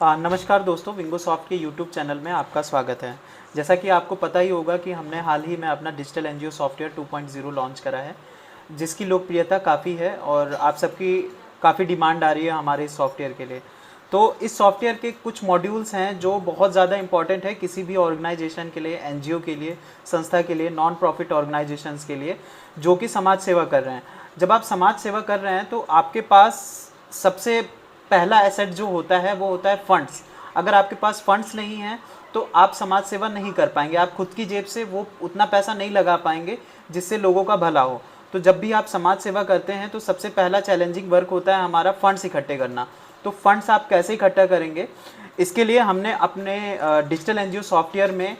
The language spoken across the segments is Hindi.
नमस्कार दोस्तों, विंगोसॉफ्ट के यूट्यूब चैनल में आपका स्वागत है। जैसा कि आपको पता ही होगा कि हमने हाल ही में अपना डिजिटल एनजीओ सॉफ्टवेयर 2.0 लॉन्च करा है, जिसकी लोकप्रियता काफ़ी है और आप सबकी काफ़ी डिमांड आ रही है हमारे इस सॉफ्टवेयर के लिए। तो इस सॉफ्टवेयर के कुछ मॉड्यूल्स हैं जो बहुत ज़्यादा इंपॉर्टेंट है किसी भी ऑर्गेनाइजेशन के लिए, एनजीओ के लिए, संस्था के लिए, नॉन प्रॉफिट ऑर्गेनाइजेशंस के लिए, जो कि समाज सेवा कर रहे हैं। जब आप समाज सेवा कर रहे हैं तो आपके पास सबसे पहला एसेट जो होता है वो होता है फंड्स। अगर आपके पास फंड्स नहीं हैं तो आप समाज सेवा नहीं कर पाएंगे, आप खुद की जेब से वो उतना पैसा नहीं लगा पाएंगे जिससे लोगों का भला हो। तो जब भी आप समाज सेवा करते हैं तो सबसे पहला चैलेंजिंग वर्क होता है हमारा फंड्स इकट्ठे करना। तो फंड्स आप कैसे इकट्ठा करेंगे, इसके लिए हमने अपने डिजिटल एनजीओ सॉफ्टवेयर में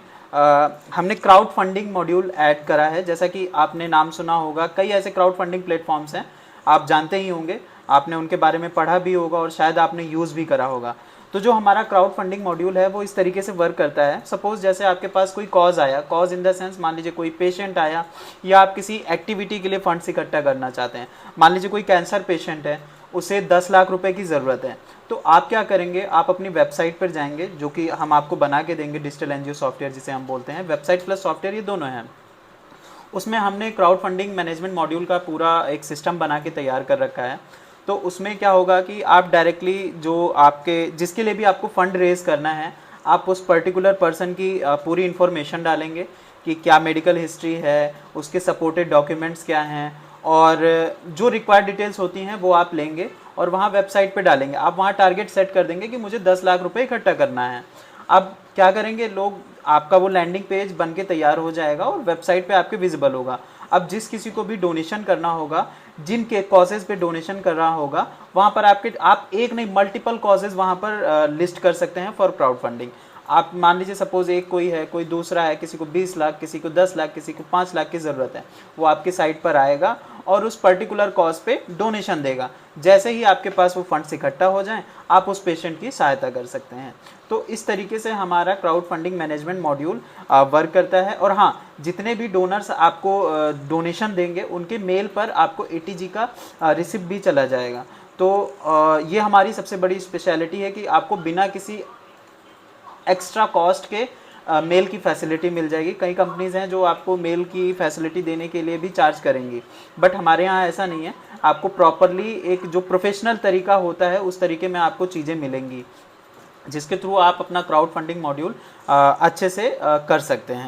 हमने क्राउड फंडिंग मॉड्यूल ऐड करा है। जैसा कि आपने नाम सुना होगा, कई ऐसे क्राउड फंडिंग प्लेटफॉर्म्स हैं, आप जानते ही होंगे, आपने उनके बारे में पढ़ा भी होगा और शायद आपने यूज़ भी करा होगा। तो जो हमारा क्राउड फंडिंग मॉड्यूल है वो इस तरीके से वर्क करता है। सपोज़ जैसे आपके पास कोई कॉज आया, कॉज इन द सेंस मान लीजिए कोई पेशेंट आया या आप किसी एक्टिविटी के लिए फंड्स इकट्ठा करना चाहते हैं। मान लीजिए कोई कैंसर पेशेंट है, उसे 10 लाख रुपए की ज़रूरत है। तो आप क्या करेंगे, आप अपनी वेबसाइट पर जाएंगे, जो कि हम आपको बना के देंगे, डिजिटल एनजीओ सॉफ्टवेयर जिसे हम बोलते हैं, वेबसाइट प्लस सॉफ्टवेयर ये दोनों हैं। उसमें हमने क्राउड फंडिंग मैनेजमेंट मॉड्यूल का पूरा एक सिस्टम बना के तैयार कर रखा है। तो उसमें क्या होगा कि आप डायरेक्टली जो आपके जिसके लिए भी आपको फंड रेज करना है, आप उस पर्टिकुलर पर्सन की पूरी इन्फॉर्मेशन डालेंगे कि क्या मेडिकल हिस्ट्री है, उसके सपोर्टेड डॉक्यूमेंट्स क्या हैं, और जो रिक्वायर्ड डिटेल्स होती हैं वो आप लेंगे और वहाँ वेबसाइट पे डालेंगे। आप वहाँ टारगेट सेट कर देंगे कि मुझे 10 लाख रुपए इकट्ठा करना है। अब क्या करेंगे लोग, आपका वो लैंडिंग पेज बन के तैयार हो जाएगा और वेबसाइट पे आपके विजिबल होगा। अब जिस किसी को भी डोनेशन करना होगा, जिनके कॉजेज़ पे डोनेशन कर रहा होगा, वहाँ पर आप एक नहीं मल्टीपल कॉजेज़ वहाँ पर लिस्ट कर सकते हैं फॉर क्राउड फंडिंग। आप मान लीजिए सपोज एक कोई है, कोई दूसरा है, किसी को 20 लाख, किसी को 10 लाख, किसी को 5 लाख की ज़रूरत है, वो आपकी साइट पर आएगा और उस पर्टिकुलर कॉज पे डोनेशन देगा। जैसे ही आपके पास वो फंड्स इकट्ठा हो जाएं, आप उस पेशेंट की सहायता कर सकते हैं। तो इस तरीके से हमारा crowd funding management module work करता है। और हाँ, जितने भी डोनर्स आपको डोनेशन देंगे उनके मेल पर आपको एटीजी का रिसिप्ट भी चला जाएगा। तो ये हमारी सबसे बड़ी स्पेशलिटी है कि आपको बिना किसी एक्स्ट्रा कॉस्ट के मेल की फैसिलिटी मिल जाएगी। कई कंपनीज़ हैं जो आपको मेल की फैसिलिटी देने के लिए भी चार्ज करेंगी, बट हमारे यहाँ ऐसा नहीं है। आपको प्रॉपरली एक जो प्रोफेशनल तरीका होता है उस तरीके में आपको चीज़ें मिलेंगी, जिसके थ्रू आप अपना क्राउड फंडिंग मॉड्यूल अच्छे से कर सकते हैं।